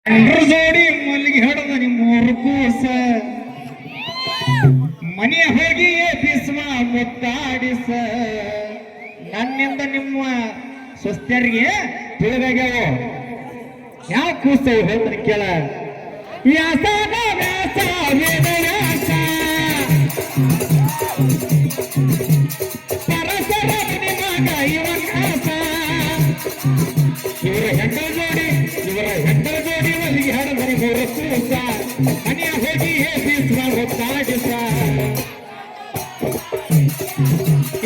ಜೋಡಿ ಮಲ್ಲಿಗೆ ಹೊಡೆದ ನಿಮ್ಮೂರು ಕೂಸ ಮನೆಯ ಹೋಗಿ ಬಿಸ್ಮ ಮುತ್ತಾಡಿಸ ನನ್ನಿಂದ ನಿಮ್ಮ ಸ್ವಸ್ಥರಿಗೆ ತಿಳಿದಾಗ್ಯಾವ ಯಾವ ಕೂಸ ಹೇಳ್ತಾನೆ ಕೇಳ ವ್ಯಾಸನ ವ್ಯಾಸ ವೇದ ವ್ಯಾಸ ಪರಸರ ಮಗ ಇವಕಾಸ ಇವರ ಹೆಂಡರ ಜೋಡಿ ಮಲ್ಲಿಗೆ ಹಡದರಿ ಮೂರು ಕೂಸ ಮನೆಯ ಹೋಗಿ ಬಿಸ್ಮ ಮುತ್ತಾಡಿಸ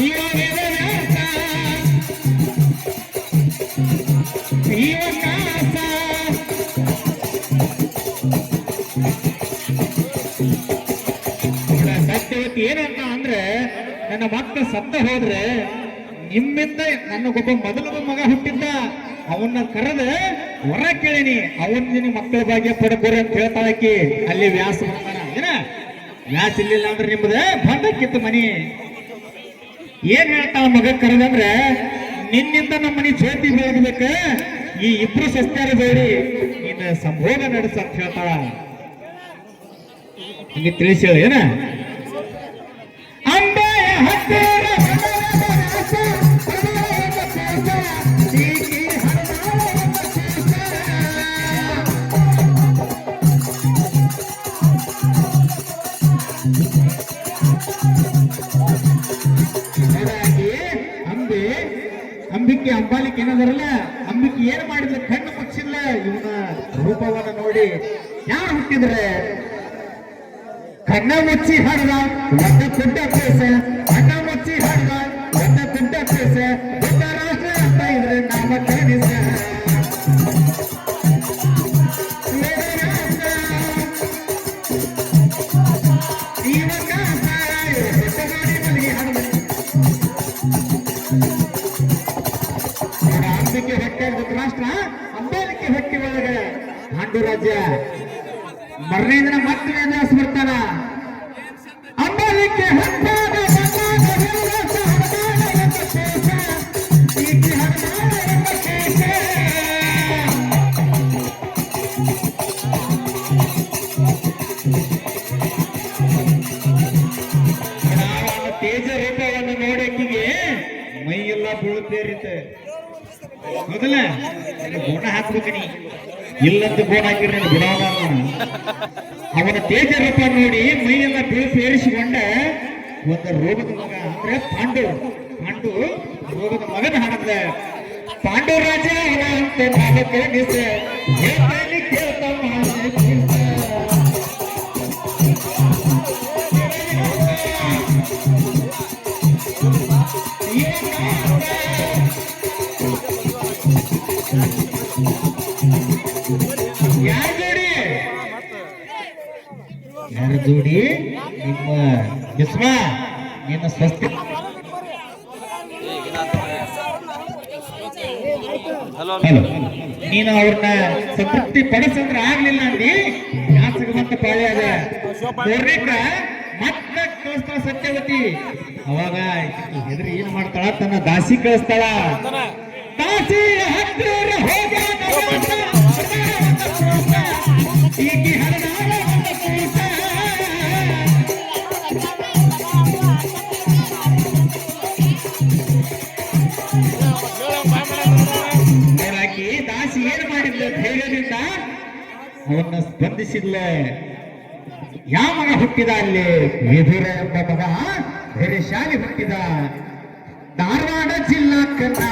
ಇವ ವೇದ ವ್ಯಾಸ ಇವಕಾಸ ಸತ್ಯವತಿ ಏನಂತ ಅಂದ್ರೆ ನನ್ನ ಮಕ್ಕಳು ಸತ್ತ ಹೋದ್ರೆ ನಿಮ್ಮಿಂದ ನನಗೊಬ್ಬ ಮೊದಲೊಬ್ಬ ಮಗ ಹುಟ್ಟಿದ್ದ ಅವನ್ನ ಕರೆದ ಹೊರ ಕೇಳಿನಿ ಅವನ್ ನಿನ್ನ ಮಕ್ಕಳ ಭಾಗ್ಯ ಪಡ್ಕೋರಿ ಅಂತ ಹೇಳ್ತಾಳಕಿ ಅಲ್ಲಿ ವ್ಯಾಸ ಬರ್ತಾನ ಏನ ವ್ಯಾಸ ಇಲ್ಲಿಲ್ಲ ಅಂದ್ರೆ ನಿಮ್ದ ಬಂದಕ್ಕಿತ್ತು ಮನಿ ಏನ್ ಹೇಳ್ತಾಳ ಮಗ ಕರೆದಂದ್ರೆ ನಿನ್ನಿಂದ ನಮ್ಮ ಮನಿ ಜ್ಯೋತಿ ಬೆಳಗ್ಬೇಕ ಈ ಇಬ್ರು ಸಸ್ತ್ಯಾರ ಬೇಡಿ ನಿನ್ನ ಸಂಭೋಗ ನಡೆಸ ಅಂತ ಹೇಳ್ತಾಳ ನಿಮಗೆ ತಿಳಿಸಿ ಹೇಳಿ ಏನ ಅಂಬೆಯ ಹತ್ತಿರ ಅಂಬಿಕೆ ಅಂಬಾಲಿಕೆ ಏನದರಲ್ಲ ಅಂಬಿಕೆ ಏನ್ ಮಾಡಿದ್ರೆ ಕಣ್ಣು ಮುಚ್ಚಿಲ್ಲ ಇವನ ರೂಪವನ್ನ ನೋಡಿ ಯಾರು ಹುಟ್ಟಿದ್ರೆ ಕಣ್ಣ ಮುಚ್ಚಿ ಹಾಡಿದ ಒಟ್ಟ ಕುಡ್ಡ ಕೇಸ ಕಣ್ಣ ಮುಚ್ಚಿ ಹಾಡಿದ ಒಟ್ಟ ಕುಡ್ಡ ಕೇಸ ದೊಡ್ಡ ರಾಷ್ಟ್ರ ಅಂತ ಇದ್ರೆ ನಾಮ ಕಾಣಿಸ ಅಂಬಿಕೆ ಹೊಟ್ಟೆ ಧೃತರಾಷ್ಟ್ರ ಅಂಬಾಲಿಕೆ ಹೊಟ್ಟೆ ಒಳಗೆ ಪಾಂಡು ರಾಜ್ಯ ಮರನೇ ದಿನ ಮತ್ತೆ ವೇದವ್ಯಾಸ ಬರ್ತಾನ ಅಂಬಾಲಿಕೆ ತೇಜ ರೂಪವನ್ನು ನೋಡಕ್ಕಿಗೆ ಮೈಯೆಲ್ಲ ಬೀಳುತ್ತೇರಿತೆ ಮೊದಲ ಗೋಣ ಹಾಕ್ಬೇಕು ನೀ ಇಲ್ಲಂತ ಗೋಣ ಹಾಕಿದ್ರೆ ಬಿಡೋಣ ಅವನ ತೇಜ ರೂಪ ನೋಡಿ ಮೈಯೆಲ್ಲ ಏರಿಸಿಕೊಂಡ ಒಂದು ರೋಗದ ಮಗ ಅಂದ್ರೆ ಪಾಂಡು ರೋಗದ ಮಗನ ಹಾಡದ ಪಾಂಡು ರಾಜ ಅಂತ ನಾನು ಕೇಳಿಸ ಯಾರ ಜೋಡಿ ನಿಮ್ಮ ಬಿಸ್ಮ ನಿನ್ನ ಸ್ವಸ್ಥ ನೀನು ಅವ್ರನ್ನ ಸಂತೃಪ್ತಿ ಪಡಿಸಂದ್ರೆ ಆಗ್ಲಿಲ್ಲ ಅಂದಿ ಯಾಸಗವಂತ ಪಾಳ್ಯ ಅದ ಮತ್ತೆ ಕಳಿಸ್ತಾಳ ಸತ್ಯವತಿ ಅವಾಗ ಹೆದರಿ ಏನ್ ಮಾಡ್ತಾಳ ತನ್ನ ದಾಸಿ ಕಳಿಸ್ತಾಳ ದಾಸಿ ಹತ್ತಿರ ದಾಸಿ ಏನ್ ಮಾಡಿದ್ಲ ಧೈರ್ಯದಿಂದ ಅವನ್ನ ಸ್ಪಂದಿಸಿದ್ಲ ಯಾವ ಮಗ ಹುಟ್ಟಿದ ಅಲ್ಲಿ ವಿದುರ ಎಂಬ ಮಗ ಧೈರ್ಯಶಾಲಿ ಹುಟ್ಟಿದ ಧಾರವಾಡ ಜಿಲ್ಲಾ ಕನ್ನಡ